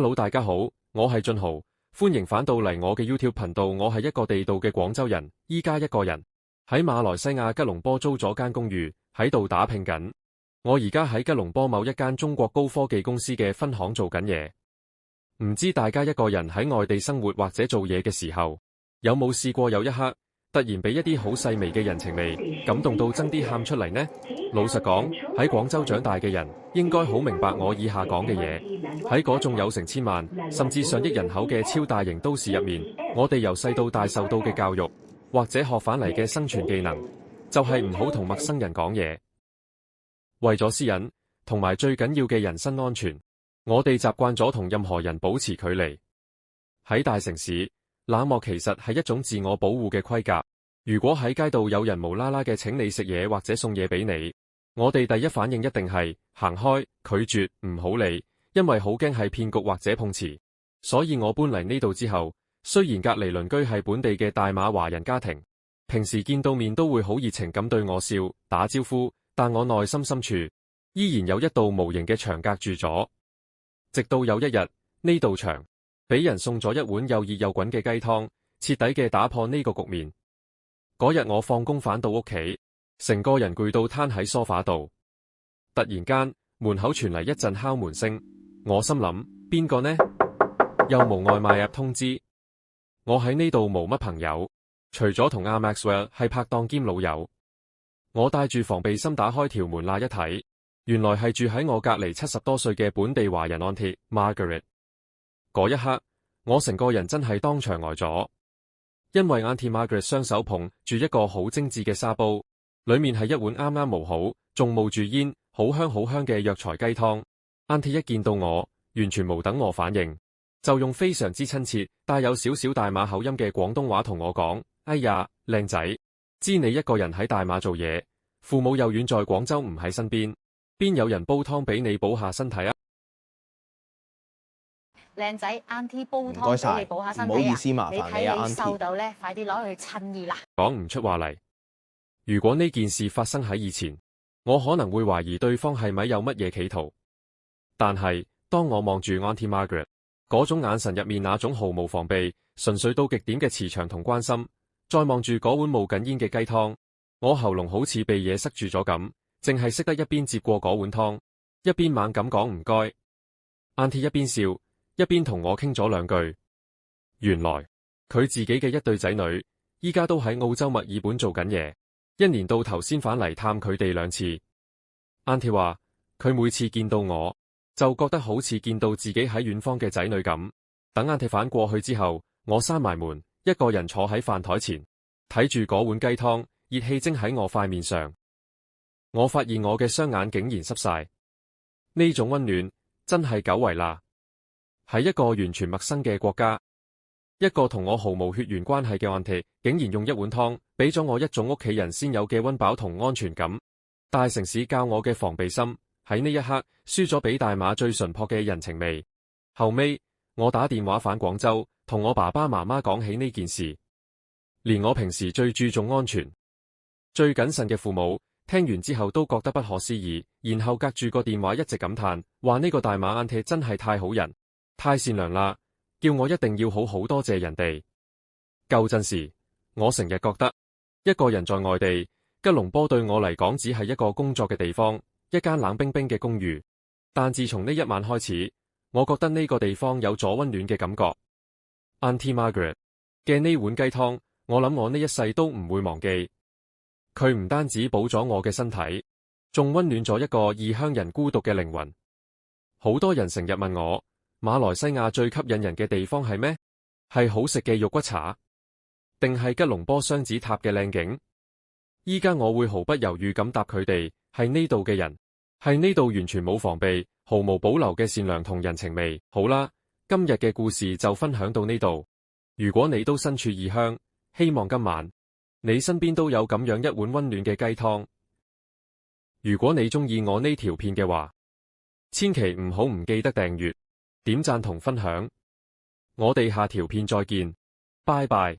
Hello， 大家好，我係俊豪，歡迎返到嚟我嘅 YouTube 頻道。我係一個地道嘅廣州人，依家一個人喺馬來西亞吉隆坡租咗間公寓，喺度打拼緊。我而家喺吉隆坡某一間中國高科技公司嘅分行做緊嘢。唔知大家一個人喺外地生活或者做嘢嘅時候，有冇試過有一刻突然俾一啲好細微嘅人情味感動到爭啲喊出嚟呢？老實講，喺廣州長大嘅人應該好明白我以下講嘅嘢。喺嗰種有成千萬甚至上億人口嘅超大型都市入面，我哋由細到大受到嘅教育或者學返嚟嘅生存技能，就係唔好同陌生人講嘢。為咗私隱同埋最緊要嘅人身安全，我哋習慣咗同任何人保持距離。喺大城市，冷漠其實係一種自我保護嘅規格。如果喺街度有人無啦啦嘅請你食嘢或者送嘢俾你，我哋第一反應一定係行開，拒絕，唔好理，因為好驚係騙局或者碰瓷。所以我搬嚟呢度之後，雖然隔離鄰居係本地嘅大馬華人家庭，平時見到面都會好熱情咁對我笑打招呼，但我內心深處依然有一道無形嘅牆隔住咗。直到有一日，呢道牆俾人送咗一碗又熱又滾嘅雞湯，徹底嘅打破呢個局面。嗰日我放工返到屋企，成個人攰到攤喺梳化度，突然間門口傳嚟一陣敲門聲，我心諗邊個呢？又無外賣app通知，我喺呢度冇乜朋友，除咗同阿 Maxwell 係拍檔兼老友。我帶住防備心打開條門罅一睇，原來係住喺我隔離70多歲嘅本地華人 Auntie Margaret。嗰一刻，我成個人真係當場呆咗。因為 Auntie Margaret 雙手捧住一個好精緻嘅沙煲，裏面係一碗啱啱熬好，仲冒住煙，好香好香嘅藥材雞湯。Auntie 一見到我，完全冇等我反應，就用非常之親切，帶有少少大馬口音嘅廣東話同我講：哎呀，靚仔，知你一個人喺大馬做嘢，父母又遠在廣州唔喺身邊，邊有人煲湯俾你補下身體啊？靚仔 ，Auntie 煲湯俾你補下身體啊！唔好意思，麻煩你啊，你睇你瘦到咧，快啲攞去趁熱啦！講唔出話嚟。如果呢件事發生喺以前，我可能會懷疑對方係咪有乜嘢企圖。但係當我望住 Auntie Margaret 嗰種眼神入面那種毫無防備、純粹到極點嘅慈祥同關心，再望住嗰碗冒緊煙嘅雞湯，我喉嚨好似被嘢塞住咗咁，淨係識得一邊接過嗰碗湯，一邊猛咁講唔該。Auntie 一邊笑，一邊同我傾咗兩句。原來佢自己嘅一對仔女依家都喺澳洲墨爾本做緊嘢，一年到頭先返嚟探佢哋2次。Auntie 話佢每次見到我就覺得好似見到自己喺遠方嘅仔女咁。等Auntie返過去之後，我閂埋門，一個人坐喺飯台前，睇住嗰碗雞湯，熱氣蒸喺我塊面上。我發現我嘅雙眼竟然濕晒，呢種溫暖真係久違啦。喺一個完全陌生嘅國家，一個同我毫無血緣關係嘅Auntie竟然用一碗湯俾咗我一種屋企人先有嘅溫飽同安全感。大城市教我嘅防備心喺呢一刻輸咗俾大馬最純樸嘅人情味。後尾我打電話返廣州，同我爸爸媽媽講起呢件事。連我平時最注重安全、最謹慎嘅父母聽完之後都覺得不可思議，然後隔住個電話一直感嘆，話呢個大馬Auntie真係太好人，太善良啦，叫我一定要好好多謝人哋。舊陣時，我成日覺得一個人在外地，吉隆坡對我嚟講只係一個工作嘅地方，一間冷冰冰嘅公寓。但自從呢一晚開始，我覺得呢個地方有咗溫暖嘅感覺。Auntie Margaret 嘅呢碗雞湯，我諗我呢一世都唔會忘記。佢唔單止補咗我嘅身體，仲溫暖咗一個異鄉人孤獨嘅靈魂。好多人成日問我，馬來西亞最吸引人嘅地方係咩？係好食嘅肉骨茶，定係吉隆坡雙子塔嘅靚景？依家我會毫不猶豫咁答佢哋，係呢度嘅人，係呢度完全冇防備、毫無保留嘅善良同人情味。好啦，今日嘅故事就分享到呢度。如果你都身處異鄉，希望今晚你身邊都有咁樣一碗溫暖嘅雞湯。如果你中意我呢條片嘅話，千祈唔好唔記得訂閱、點讚同分享。我哋下條片再見，拜拜。